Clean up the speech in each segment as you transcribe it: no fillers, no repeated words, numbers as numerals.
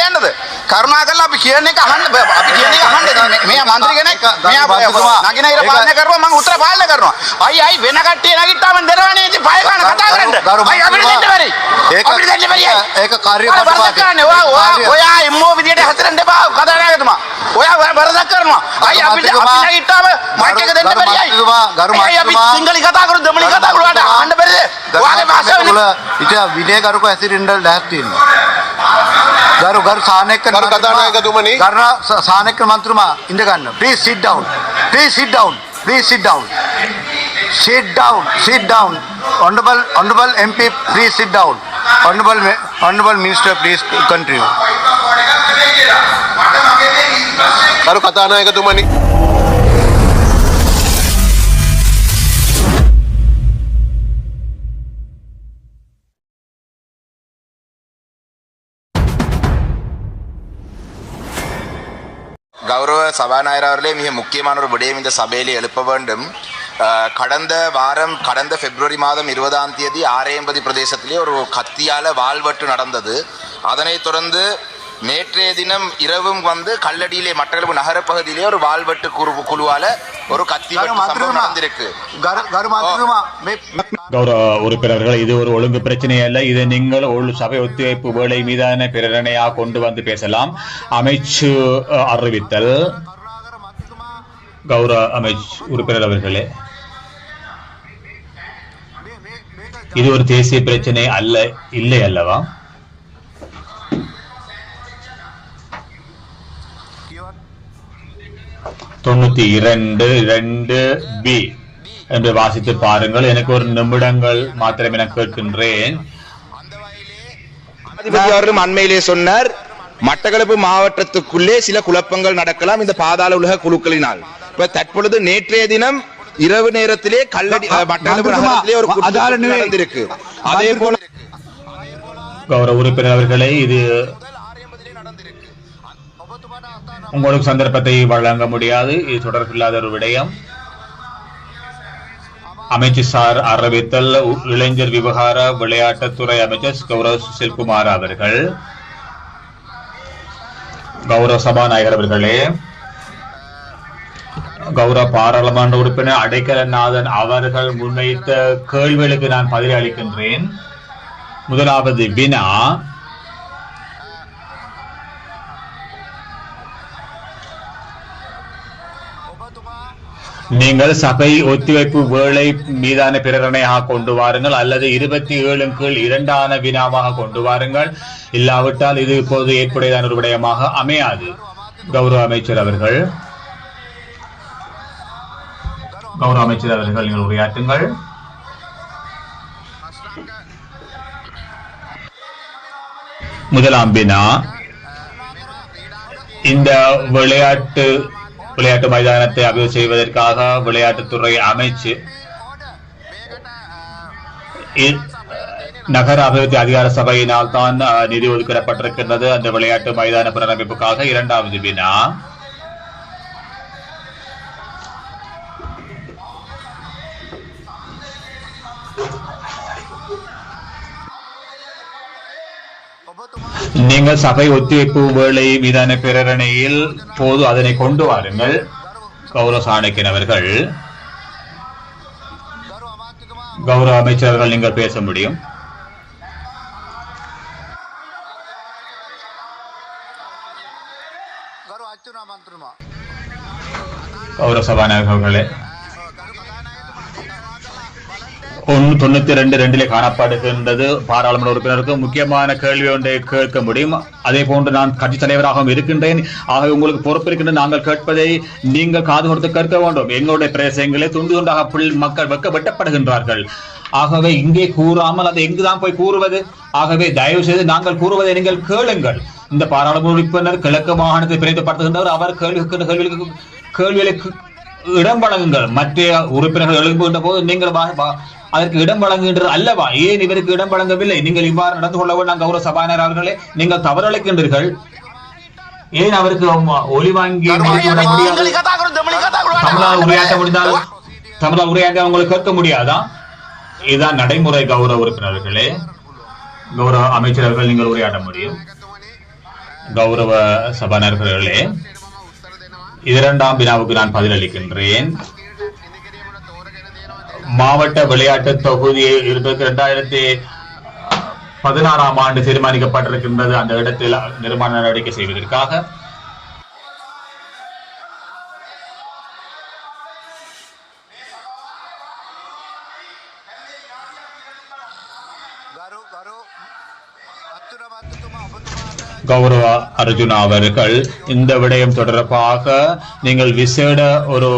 කියන්නද කරුණාකරලා අපි කියන එක අහන්න අපි කියන එක අහන්න මේ മന്ത്രി කෙනෙක් මෙයා නගින ඉර පාලනය කරනවා මම උත්තර පාලනය කරනවා අයි වෙන කට්ටිය නැගිට්ටාම දෙනවනේ ඉතින් පය ගන්න කතා කරන්න අයි අපිට දෙන්න බැරි අපිට දෙන්න බැරි ඒක කාර්යපද්ධතිය ඔයා එම්මෝ විදියට හැතරෙන්න එපා කතානායකතුමා ඔයා වරදක් කරනවා අයි අපිට අපි නැගිට්ටාම මයික් එක දෙන්න බැරි අයි අපි සිංහලි කතා කරු දෙමළි කතා කරු අහන්න බැරිද ඔයාගේ භාෂාව ඉතින් විනය කරුක ඇසිරෙන්න ලෑස්ති ඉන්නවා ගරු සානෙක්ක කතානායකතුමනි සානෙක්ක මන්ත්‍රීතුමා ඉඳ ගන්න please sit down honorable MP please sit down honorable minister please continue ගරු කතානායකතුමනි கௌரவ சபாநாயகர் அவர்களே மிக முக்கியமான ஒரு விடயம் இந்த சபையில் எழுப்ப வேண்டும் கடந்த பிப்ரவரி மாதம் 20ஆம் தேதி ஆரையம்பதி பிரதேசத்திலே ஒரு கத்தியால வாள்வெட்டு நடந்தது. அதனைத் தொடர்ந்து நேற்றைய தினம் இரவும் கல்லடியிலே மட்டக்களப்பு நகர பகுதியிலே ஒரு வாள்வெட்டு குழுவால ஒரு கத்தி சம்பவம் நடந்திருக்கு. கௌரவ உறுப்பினர்கள், இது ஒரு ஒழுங்கு பிரச்சனை அல்ல. இது நீங்கள் சபை ஒத்துழைப்பு வேலை மீதான பிரேரணையாக கொண்டு வந்து பேசலாம். அமைச்சு அறிவித்தல். கௌரவ உறுப்பினர் அவர்களே, இது ஒரு தேசிய பிரச்சனை அல்ல, இல்லை அல்லவா? தொண்ணூத்தி 2(2)B என்று வாசித்து பாருங்கள். எனக்கு ஒரு நிமிடங்கள் மாத்திரமே நான் கேட்கின்றேன். அவர்களும் அண்மையிலே சொன்னார், மட்டக்களப்பு மாவட்டத்துக்குள்ளே சில குழப்பங்கள் நடக்கலாம் இந்த பாதாள உலக குழுக்களினால். இப்ப தற்பொழுது நேற்றைய தினம் இரவு நேரத்திலே கல்லடி மட்டக்களப்பு நகரத்திலே ஒரு குற்றம் நடந்திருக்கு. அதே போல கௌரவ உறுப்பினர் அவர்களே, இது உங்களுக்கு சந்தர்ப்பத்தை வழங்க முடியாது. இது தொடர்பில்லாத ஒரு விடயம். அமைச்சர் சார் அறிவித்தல். இளைஞர் விவகார விளையாட்டுத்துறை அமைச்சர் கௌரவ சுசில்குமார் அவர்கள். கௌரவ சபாநாயகர் அவர்களே, கௌரவ பாராளுமன்ற உறுப்பினர் அடைக்கலநாதன் அவர்கள் முன்வைத்த கேள்விகளுக்கு நான் பதில் அளிக்கின்றேன். முதலாவது வினா, நீங்கள் சபை ஒத்திவைப்பு வேளை மீதான பிரேரணையாக கொண்டு வாருங்கள், அல்லது 27(2) வினாவாக கொண்டு வாருங்கள். இல்லாவிட்டால் இது இப்போது ஏற்புடையதான ஒரு விடயமாக அமையாது. கௌரவ அமைச்சர் அவர்கள், நீங்கள் உரையாற்றுங்கள். முதலாம் வினா, இந்த விளையாட்டு மைதானத்தை அபிவிருத்தி செய்வதற்காக விளையாட்டுத்துறை அமைச்சு நகர அபிவிருத்தி அதிகார சபையினால் தான் நிதி ஒதுக்கப்பட்டிருக்கின்றது அந்த விளையாட்டு மைதான புனரமைப்புக்காக. இரண்டாவது வினா, நீங்கள் சபை ஒத்திவைப்பு வேளை மீதான பிரேரணையில் போது அதனை கொண்டு வாருங்கள். கௌரவ சாணக்கியன் அவர்கள், கௌரவ அமைச்சர்கள், நீங்கள் பேச முடியும். கௌரவ சபாநாயகர்களே, 92(2) காணப்படுகின்றது. பாராளுமன்ற உறுப்பினருக்கு முக்கியமான கேள்வி ஒன்றை கேட்க முடியும். அதே போன்று நான் கட்சி தலைவராகவும் இருக்கின்றேன். ஆக உங்களுக்கு பொறுப்பு இருக்கின்ற நாங்கள் கேட்பதை நீங்கள் காது கொடுத்து கேட்க வேண்டும். எங்களுடைய பிரதேசங்களே துண்டு துண்டாக மக்கள் வெட்டப்படுகின்றார்கள். ஆகவே இங்கே கூறாமல் அதை எங்குதான் போய் கூறுவது? ஆகவே தயவு செய்து நாங்கள் கூறுவதை நீங்கள் கேளுங்கள். இந்த பாராளுமன்ற உறுப்பினர் கிழக்கு மாகாணத்தை பிரதிநிதித்துவப்படுத்துகின்றவர். அவர் கேள்விகளுக்கு இடம் வழங்குங்கள். மற்ற உறுப்பினர்கள் எழுப்புகின்ற போது நீங்கள் அதற்கு இடம் வழங்குகின்றது அல்லவா? ஏன் இவருக்கு இடம் வழங்கவில்லை? நீங்கள் இவ்வாறு நடந்து கொள்ள வேண்டும். கௌரவ சபாநாயகர் அவர்களே, நீங்கள் தவறளிக்கின்றீர்கள். ஏன் அவருக்கு ஒலி வாங்கி முடியாது? தமிழால் உரையாற்ற முடிந்தால் தமிழால் உரையாற்ற உங்களுக்கு கேட்க முடியாதா? இதுதான் நடைமுறை. கௌரவ உறுப்பினர்களே, கௌரவ அமைச்சர்கள், நீங்கள் உரையாட முடியும். கௌரவ சபாநாயகர்களே, இரண்டாம் வினாவுக்கு நான் பதிலளிக்கின்றேன். மாவட்ட விளையாட்டு தொகுதி 2016 ஆண்டு தீர்மானிக்கப்பட்டிருக்கின்றது. அந்த இடத்தில் நிர்மாண நடவடிக்கை செய்வதற்காக கௌரவ அர்ஜுனா அவர்கள் இந்த விடயம் தொடர்பாக நீங்கள் விசேட ஒரு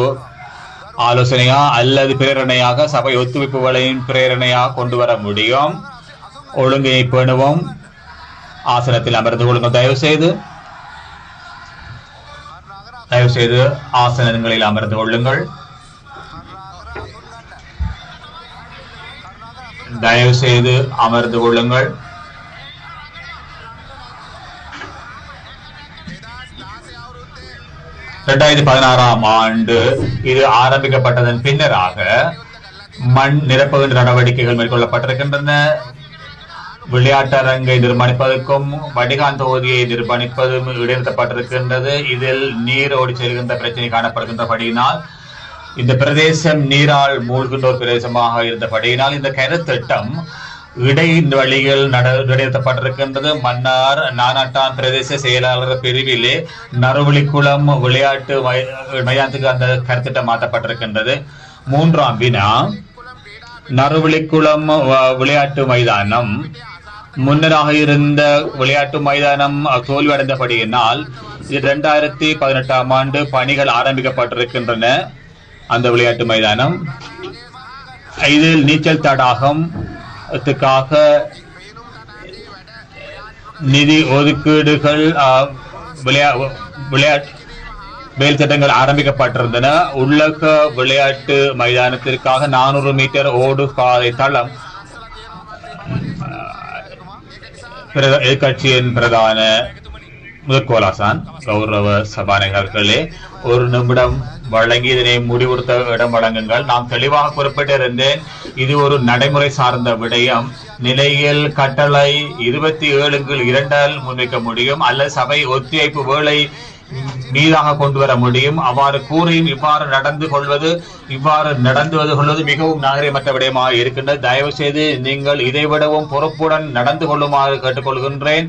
ஆலோசனையா அல்லது பிரேரணையாக சபை ஒத்துழைப்புகளையும் பிரேரணையாக கொண்டு வர முடியும். ஒழுங்கை பேணுவோம். ஆசனத்தில் அமர்ந்து கொள்ளுங்கள். தயவு செய்து ஆசனங்களில் அமர்ந்து கொள்ளுங்கள். தயவு செய்து அமர்ந்து கொள்ளுங்கள். ஆண்டு இது ஆரம்பிக்கப்பட்டதன் பின்னராக மண் நிரப்புகின்ற நடவடிக்கைகள் மேற்கொள்ளப்பட்டிருக்கின்றன. விளையாட்டரங்கை நிர்மாணிப்பதற்கும் வடிகான் தொகுதியை நிர்மாணிப்பதும் இடைநிறுத்தப்பட்டிருக்கின்றது. இதில் நீர் ஓடி செல்கின்ற பிரச்சனை காணப்படுகின்றபடியினால், இந்த பிரதேசம் நீரால் மூழ்கின்ற ஒரு பிரதேசமாக இருந்தபடியினால் இந்த கருத்திட்டம் இடைவழிகள் இடைநிறுத்தப்பட்டிருக்கின்றது. மன்னார் நானாட்டான் பிரதேச செயலாளர் பிரிவிலே நறுவலிக்குளம் விளையாட்டு மைதானத்துக்கு அந்த கருத்திட்டம் மாற்றப்பட்டிருக்கின்றது. மூன்றாம் வினா, நறுவலிக்குளம் விளையாட்டு மைதானம் முன்னராக இருந்த விளையாட்டு மைதானம் தோல்வியடைந்தபடியினால் 2018 ஆண்டு பணிகள் ஆரம்பிக்கப்பட்டிருக்கின்றன. அந்த விளையாட்டு மைதானம் இதில் நீச்சல் தடாகம் நிதி ஒதுக்கீடுகள் வேல் திட்டங்கள் ஆரம்பிக்கப்பட்டிருந்தன. உள்ளக விளையாட்டு மைதானத்திற்காக 400 மீட்டர் ஓடு பாதை தளம் எதிர்கட்சியின் பிரதான முதற்கோலாசான் கௌரவ சபாநாயகர்களே, ஒரு நிமிடம் வழங்கி இதனை முடிவுறுத்த இடம் வழங்குங்கள். நாம் தெளிவாக குறிப்பிட்டிருந்தேன், இது ஒரு நடைமுறை சார்ந்த விடயம். நிலையில் கட்டளை 27/2 முன்வைக்க முடியும் அல்லது சபை ஒத்திவைப்பு வேளை மீதாக கொண்டு வர முடியும். அவ்வாறு கூறியும் இவ்வாறு நடந்து கொள்வது மிகவும் நாகரிகமற்ற விடயமாக இருக்கின்றது. தயவு செய்து நீங்கள் இதைவிடவும் பொறுப்புடன் நடந்து கொள்ளுமாறு கேட்டுக்கொள்கின்றேன்.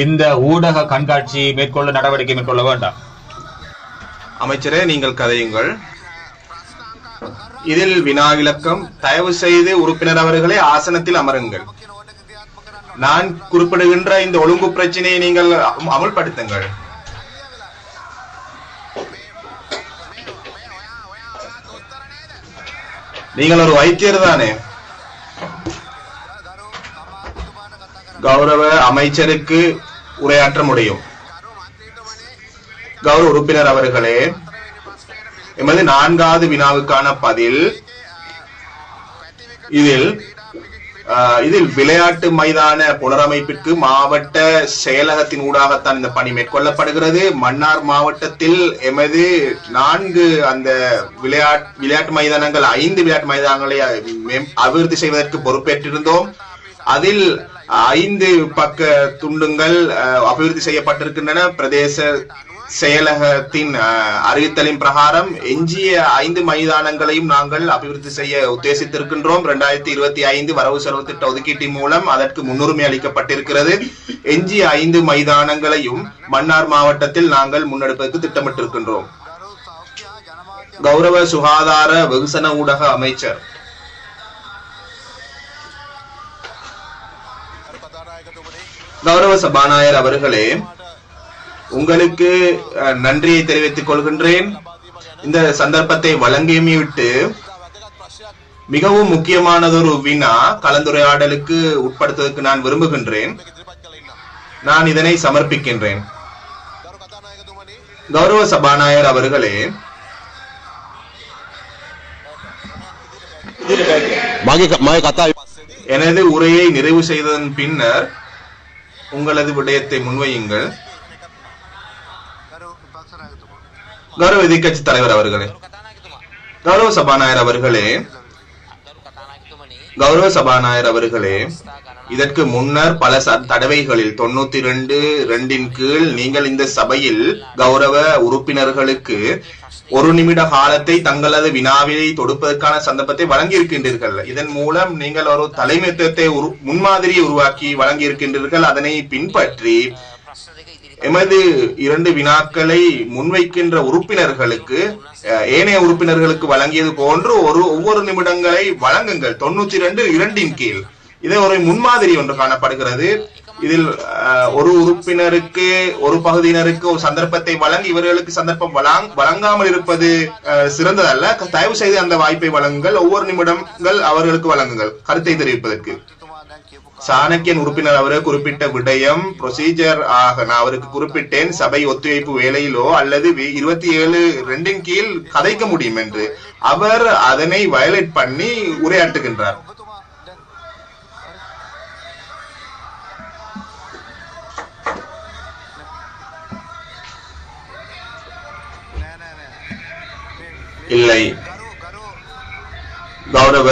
இந்த ஊடக கண்காட்சி மேற்கொள்ள நடவடிக்கை மேற்கொள்ள வேண்டாம். அமைச்சரே, நீங்கள் கதையுங்கள். இதில் வினா விளக்கம். தயவு செய்து உறுப்பினர் அவர்களே ஆசனத்தில் அமருங்கள். நான் குறிப்பிடுகின்ற இந்த ஒழுங்கு பிரச்சனையை நீங்கள் அமல்படுத்துங்கள். நீங்கள் ஒரு வைத்தியர் தானே? கௌரவ அமைச்சருக்கு உரையாற்ற முடியும். கௌரவ உறுப்பினர் அவர்களே, எமது 4வது வினாவுக்கான பதில். இதில் விளையாட்டு மைதான புனரமைப்பிற்கு மாவட்ட செயலகத்தின் ஊடாகத்தான் இந்த பணி மேற்கொள்ளப்படுகிறது. மன்னார் மாவட்டத்தில் எமது 4 அந்த விளையாட்டு மைதானங்கள் 5 விளையாட்டு மைதானங்களை அபிவிருத்தி செய்வதற்கு பொறுப்பேற்றிருந்தோம். அதில் 5 பக்க துண்டுங்கள் அபிவிருத்தி செய்யப்பட்டிருக்கின்றன. பிரதேச செயலகத்தின் அறிவித்தலின் பிரகாரம் எஞ்சிய 5 மைதானங்களையும் நாங்கள் அபிவிருத்தி செய்ய உத்தேசித்திருக்கின்றோம். 2025 வரவு செலவு திட்ட ஒதுக்கீட்டின் மூலம் அதற்கு முன்னுரிமை அளிக்கப்பட்டிருக்கிறது. எஞ்சிய 5 மைதானங்களையும் மன்னார் மாவட்டத்தில் நாங்கள் முன்னெடுப்பதற்கு திட்டமிட்டிருக்கின்றோம். கௌரவ சுகாதார வெகுசன ஊடக அமைச்சர். கௌரவ சபாநாயகர் அவர்களே, உங்களுக்கு நன்றியை தெரிவித்துக் கொள்கின்றேன். இந்த சந்தர்ப்பத்தை வழங்கியமை விட்டு மிகவும் முக்கியமானதொரு வினா கலந்துரையாடலுக்கு உட்படுத்துவதற்கு நான் விரும்புகின்றேன். நான் இதனை சமர்ப்பிக்கின்றேன். கௌரவ சபாநாயகர் அவர்களே, எனது உரையை நிறைவு செய்ததன் பின்னர் உங்களது விடயத்தை முன்வையுங்கள். கௌரவ எதிர்கட்சி தலைவர் அவர்களே, கௌரவ சபாநாயகர் அவர்களே, இதற்கு முன்னர் பல தடவைகளில் 92(2) கீழ் நீங்கள் இந்த சபையில் கௌரவ உறுப்பினர்களுக்கு 1 நிமிட காலத்தை தங்களது வினாவினை தொடுப்பதற்கான சந்தர்ப்பத்தை வழங்கியிருக்கின்றீர்கள். இதன் மூலம் நீங்கள் ஒரு தலைமைத்துவத்தை முன்மாதிரியை உருவாக்கி வழங்கியிருக்கின்றீர்கள். அதனை பின்பற்றி எமது 2 வினாக்களை முன்வைக்கின்ற உறுப்பினர்களுக்கு ஏனைய உறுப்பினர்களுக்கு வழங்கியது போன்று ஒவ்வொரு நிமிடங்களை வழங்குங்கள். 92(2) கீழ் இது ஒரு முன்மாதிரி ஒன்று காணப்படுகிறது. இதில் ஒரு உறுப்பினருக்கு ஒரு பகுதியினருக்கு ஒரு சந்தர்ப்பத்தை வழங்கி இவர்களுக்கு சந்தர்ப்பம் வழங்காமல் இருப்பது சிறந்ததல்ல. தயவு செய்து அந்த வாய்ப்பை வழங்குங்கள். ஒவ்வொரு நிமிடங்கள் அவர்களுக்கு வழங்குங்கள் கருத்தை தெரிவிப்பதற்கு. சாணக்கியன் உறுப்பினர் அவர்கள் குறிப்பிட்ட விடயம் ப்ரொசீஜர் ஆக நான் அவருக்கு குறிப்பிட்டேன், சபை ஒத்துழைப்பு வேலையிலோ அல்லது 27(2) கீழ் கதைக்க முடியும் என்று. அவர் அதனை வயலேட் பண்ணி உரையாற்றுகின்றார். இல்லை, கௌரவ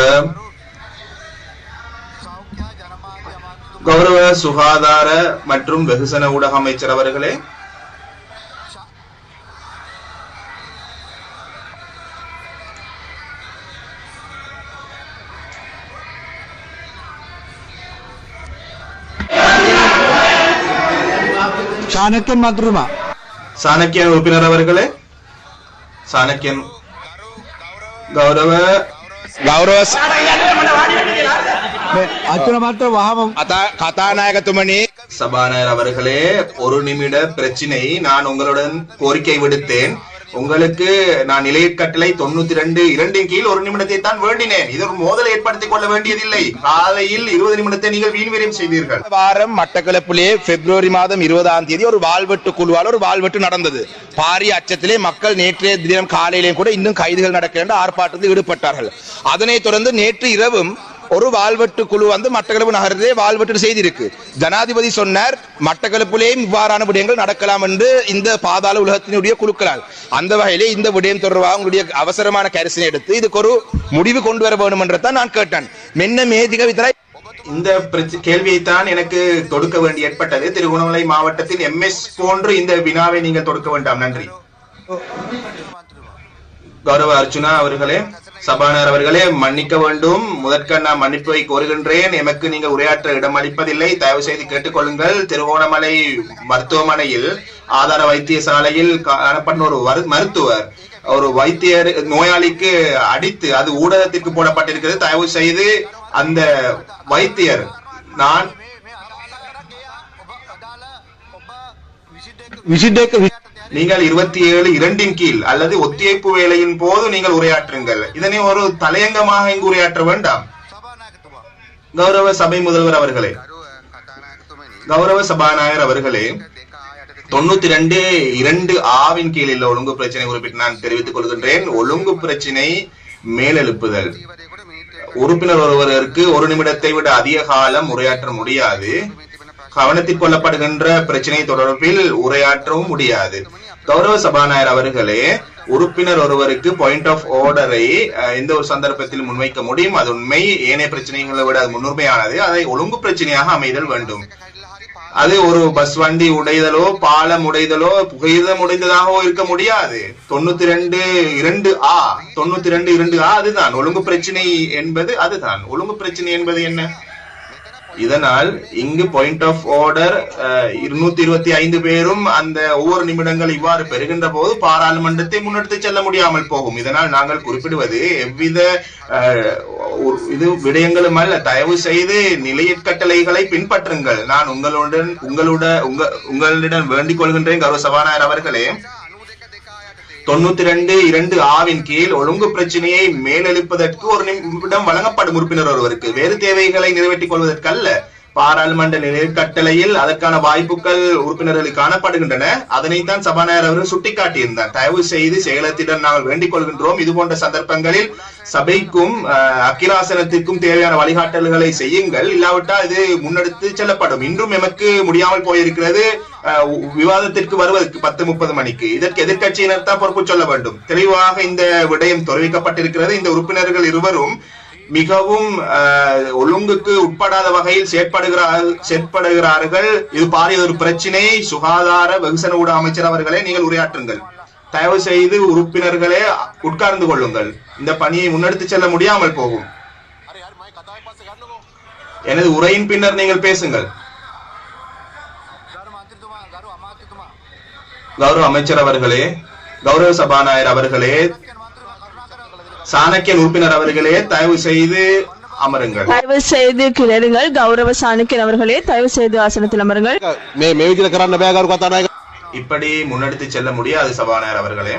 சுகாதார மற்றும் வெகுசன ஊடக அமைச்சர் அவர்களே, சாணக்கியன் மதுருமா சாணக்கியன் உறுப்பினர் அவர்களே, சாணக்கியன் கௌரவ கதாநாயகத்துமணி சபாநாயகர் அவர்களே, 1 நிமிட பிரச்சினை நான் உங்களுடன் கோரிக்கை விடுத்தேன். உங்களுக்கு நான் நிலையற் கட்டளை 92(2) கீழ் 1 நிமிடத்தை தான் வேண்டினேன். இது ஒரு மோதலை ஏற்படுத்திக் கொள்ள வேண்டியதில்லை. காலையில் 20 நிமிடத்தை நீங்கள் வீண்விரயம் செய்தீர்கள். வாரம் மட்டக்களப்பிலே பிப்ரவரி மாதம் 20ஆம் தேதி ஒரு வாழ்வெட்டு குழுவால் ஒரு வாழ்வெட்டு நடந்தது. பாரிய அச்சத்திலே மக்கள் நேற்றைய தினம் காலையிலே கூட இன்னும் கைதுகள் நடக்கின்ற ஆர்ப்பாட்டத்தில் ஈடுபட்டார்கள். அதனைத் தொடர்ந்து நேற்று இரவும் ஒரு வாழ்வெட்டு குழு மட்டக்களப்பு நகரிலே வாழ்வெட்டு செய்திருக்கு. ஜனாதிபதி சொன்னார் மட்டக்களப்பிலேயும் இவ்வாறான விடயங்கள் நடக்கலாம் என்று இந்த பாதாள உலகத்தினுடைய குழுக்களால். அந்த வகையிலே இந்த விடயம் தொடர்பாக உங்களுடைய அவசரமான கரிசனை எடுத்து இதுக்கு ஒரு முடிவு கொண்டு வர வேண்டும் என்றுதான் நான் கேட்டேன். மென்ன மேதிக வித்தராய் இந்த கேள்வியைத்தான் எனக்கு தொடுக்க வேண்டி ஏற்பட்டது. திருகோணமலை மாவட்டத்தில் MS போன்று இந்த வினாவை நீங்கள் தொடுக்க வேண்டாம். நன்றி. கௌரவ அர்ச்சுனா அவர்களே, சபாநாயகர் அவர்களே, மன்னிக்க வேண்டும். முதற்க நான் மன்னிப்பை கோருகின்றேன். எமக்கு நீங்கள் உரையாற்ற இடம் அளிப்பதில்லை. தயவு செய்து கேட்டுக்கொள்ளுங்கள். திருகோணமலை மருத்துவமனையில் ஆதார வைத்தியசாலையில் காணப்பட்ட ஒரு மருத்துவர் ஒரு வைத்தியர் நோயாளிக்கு அடித்து அது ஊடகத்திற்கு போடப்பட்டிருக்கிறது. தயவு செய்து அந்த வைத்தியர் நான் நீங்கள் 27(2) கீழ் அல்லது ஒத்திவைப்பு வேலையின் போது நீங்கள் உரையாற்றுங்கள். இதனை ஒரு தலையங்கமாக இங்கு உரையாற்ற வேண்டாம். கௌரவ சபை முதல்வர் அவர்களே, கௌரவ சபாநாயகர் அவர்களே, 92(2) கீழ் இல்ல ஒழுங்கு பிரச்சனை குறிப்பிட்டு நான் தெரிவித்துக் கொள்கின்றேன். ஒழுங்கு பிரச்சனை மேலெழுப்புதல். உறுப்பினர் ஒருவருக்கு 1 நிமிடத்தை விட அதிக காலம் உரையாற்ற முடியாது. கவனத்தில் கொள்ளப்படுகின்ற பிரச்சனை தொடர்பில் உரையாற்றவும் முடியாது. கௌரவ சபாநாயகர் அவர்களே, உறுப்பினர் ஒருவருக்கு பாயிண்ட் ஆஃப் ஆர்டரை எந்த ஒரு சந்தர்ப்பத்தில் முன்வைக்க முடியும். அது உண்மை. ஏனைய பிரச்சனைகளை விட அது முன்னுரிமையானது. அதை ஒழுங்கு பிரச்சனையாக அமைதல் வேண்டும். அது ஒரு பஸ் வண்டி உடைதலோ பாலம் உடைதலோ புகையிரம் உடைந்ததாகவோ இருக்க முடியாது. 92(2) அதுதான் ஒழுங்கு பிரச்சனை என்பது. அதுதான் ஒழுங்கு பிரச்சனை என்பது என்ன? இதனால் இங்கு பாயிண்ட் ஆஃப் ஆர்டர் 225 பேரும் அந்த ஒவ்வொரு நிமிடங்கள் இவ்வாறு பெறுகின்ற போது பாராளுமன்றத்தை முன்னெடுத்து செல்ல முடியாமல் போகும். இதனால் நாங்கள் குறிப்பிடுவது எவ்வித இது விடயங்களும் அல்ல. தயவு செய்து நிலையற் கட்டளைகளை பின்பற்றுங்கள். நான் உங்களிடம் வேண்டிக் கொள்கின்றேன். கௌரவ சபாநாயகர் அவர்களே, 92(2) கீழ் ஒழுங்கு பிரச்சனையை மேலெழுப்பதற்கு 1 நிமிடம் வழங்கப்படும் உறுப்பினர் ஒருவருக்கு. வேறு தேவைகளை நிறைவேற்றிக் கொள்வதற்கல்ல. பாராளுமன்ற நிலையற் கட்டளையில் அதற்கான வாய்ப்புகள் உறுப்பினர்களுக்கு காணப்படுகின்றன. அதனைத்தான் சபாநாயகர் அவர்கள் சுட்டிக்காட்டியிருந்தார். தயவு செய்து செயலத்திடம் நாங்கள் வேண்டிக் கொள்கின்றோம். இது போன்ற சந்தர்ப்பங்களில் சபைக்கும் அக்கிலாசனத்திற்கும் தேவையான வழிகாட்டல்களை செய்யுங்கள். இல்லாவிட்டால் இது முன்னெடுத்து செல்லப்படும். இன்றும் எமக்கு முடியாமல் போயிருக்கிறது விவாதத்திற்கு வருவதற்கு 10:30 மணிக்கு. இதற்கு எதிர்கட்சியினர் தான் பொறுப்பு சொல்ல வேண்டும். தெளிவாக இந்த விடயம் தெரிவிக்கப்பட்டிருக்கிறது. இந்த உறுப்பினர்கள் இருவரும் மிகவும் ஒழுங்குக்கு உட்படாத வகையில் செயற்படுகிறார்கள். இது பாரிய ஒரு பிரச்சினை. சுகாதார வெகுசன ஊடக அமைச்சர் அவர்களே, நீங்கள் உரையாற்றுங்கள். தயவு செய்து உறுப்பினர்களே உட்கார்ந்து கொள்ளுங்கள். இந்த பணியை முன்னெடுத்து செல்ல முடியாமல் போகும். எனது உரையின் பின்னர் நீங்கள் பேசுங்கள். கௌரவ அமைச்சர் அவர்களே, கௌரவ சபாநாயகர் அவர்களே, சாணக்கியன் உறுப்பினர் அவர்களே, தயவு செய்து அமருங்கள். தயவு செய்து கிளறுங்கள். கௌரவ சாணக்கியன் அவர்களே, தயவு செய்து ஆசனத்தில் அமருங்கள். இப்படி முன்னெடுத்து செல்ல முடியாது சபாநாயகர் அவர்களே.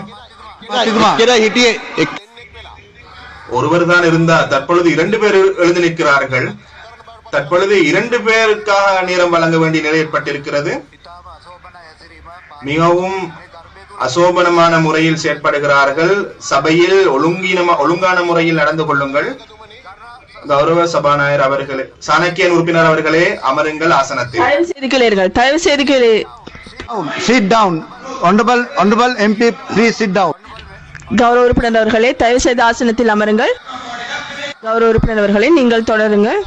ஒருவர் தான் இருந்தார். தற்பொழுது 2 பேர் எழுந்து நிற்கிறார்கள். தற்பொழுது 2 பேருக்காக நேரம் வழங்க வேண்டிய நிலை ஏற்பட்டிருக்கிறது. மிகவும் அசோபனமான முறையில் செயற்படுகிறார்கள். சபையில் ஒழுங்கான முறையில் நடந்து கொள்ளுங்கள். கௌரவ சபாநாயகர் அவர்களே, சாணக்கியன் உறுப்பினர் அவர்களே, அமருங்கள் ஆசனத்தில். தயவு செய்து கிளறுங்கள். தயவு செய்து Sit down. Honorable MP, please sit down. கௌரவ உறுப்பினர் அவர்களே, தயவு செய்து ஆசனத்தில் அமருங்கள். கௌரவ உறுப்பினர் அவர்களே, நீங்கள் தொடருங்கள்.